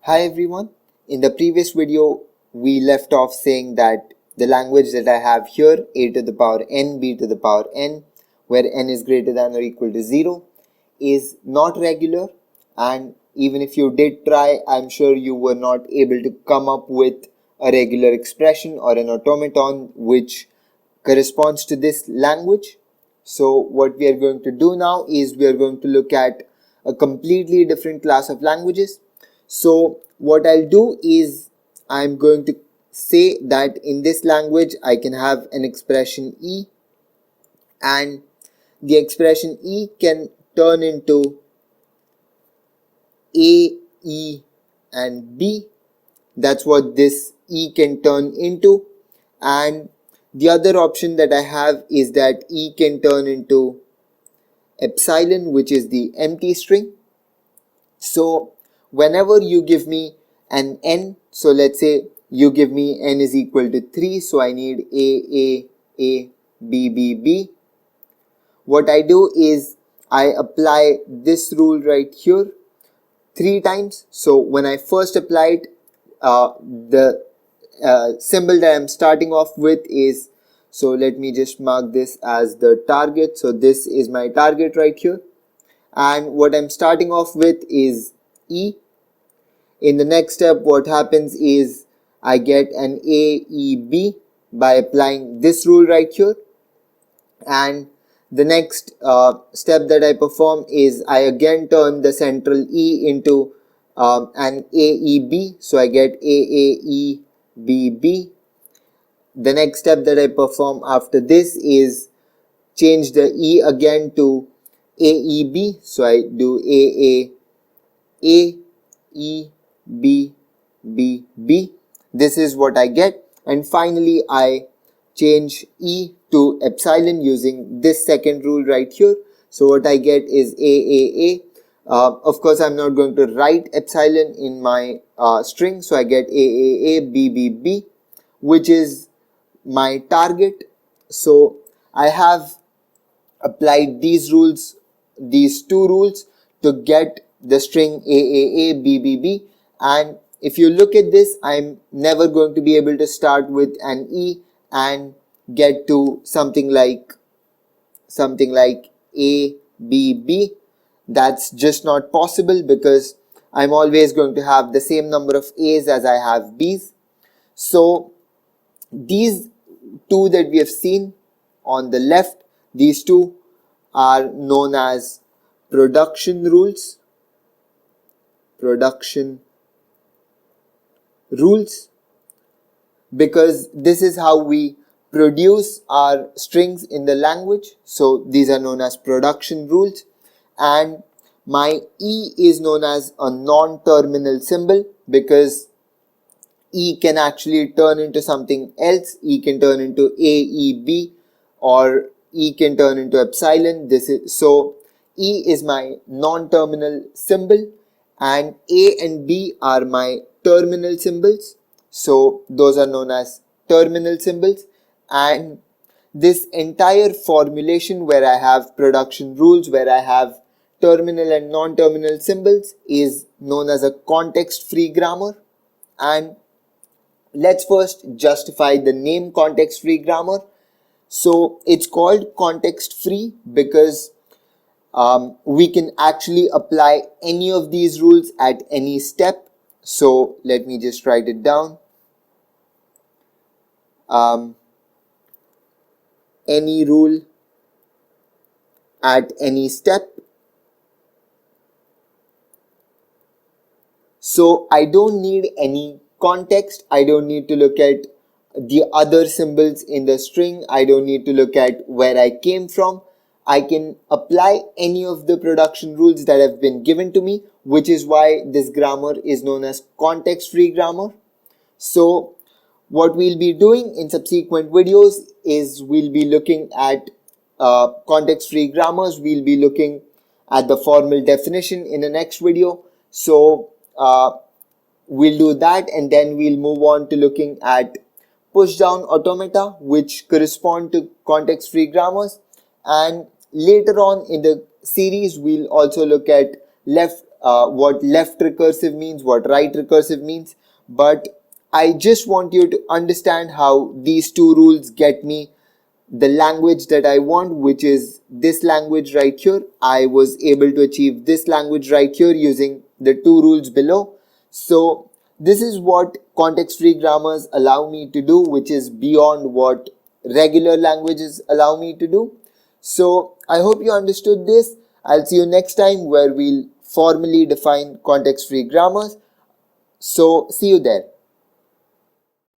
Hi everyone. In the previous video, we left off saying that the language that I have here, a to the power n, b to the power n, where n is greater than or equal to 0, is not regular, and even if you did try, I'm sure you were not able to come up with a regular expression or an automaton which corresponds to this language. So what we are going to do now is we are going to look at a completely different class of languages. So what I'll do is I'm going to say that in this language I can have an expression E, and the expression E can turn into A, E and B. That's what this E can turn into. And the other option that I have is that E can turn into epsilon, which is the empty string. So whenever you give me an n, so let's say you give me n is equal to 3, so I need A, B, B, B. What I do is I apply this rule right here 3 times. So when I first applied, the symbol that I'm starting off with is, so let me just mark this as the target. So this is my target right here, and what I'm starting off with is E. In the next step, what happens is I get an A, E, B by applying this rule right here, and the next step that I perform is I again turn the central E into an AEB, so I get AAEBB. The next step that I perform after this is change the E again to AEB, so I do AAEBBB. This is what I get, and finally I change E to epsilon using this second rule right here. So what I get is AAA. Of course, I'm not going to write epsilon in my string, so I get AAABBB, which is my target. So I have applied these rules, these two rules, to get the string AAABBB. And if you look at this, I'm never going to be able to start with an E and get to something like ABB. That's just not possible because I'm always going to have the same number of A's as I have B's. So these two that we have seen on the left, these two are known as production rules. Because this is how we produce our strings in the language. So these are known as production rules, and my E is known as a non-terminal symbol because E can actually turn into something else. E can turn into AEB, or E can turn into epsilon. So E is my non-terminal symbol, and A and B are my terminal symbols. So those are known as terminal symbols, and this entire formulation where I have production rules, where I have terminal and non-terminal symbols, is known as a context-free grammar. And let's first justify the name context-free grammar. So it's called context-free because we can actually apply any of these rules at any step. So let me just write it down. Any rule at any step. So I don't need any context. I don't need to look at the other symbols in the string. I don't need to look at where I came from. I can apply any of the production rules that have been given to me, which is why this grammar is known as context-free grammar. So what we'll be doing in subsequent videos is we'll be looking at context-free grammars. We'll be looking at the formal definition in the next video. So we'll do that, and then we'll move on to looking at push-down automata, which correspond to context-free grammars. And later on in the series, we'll also look at what left recursive means, what right recursive means, but I just want you to understand how these two rules get me the language that I want, which is this language right here. I was able to achieve this language right here using the two rules below. So this is what context-free grammars allow me to do, which is beyond what regular languages allow me to do. So I hope you understood this. I'll see you next time where we'll formally define context-free grammars. So see you there.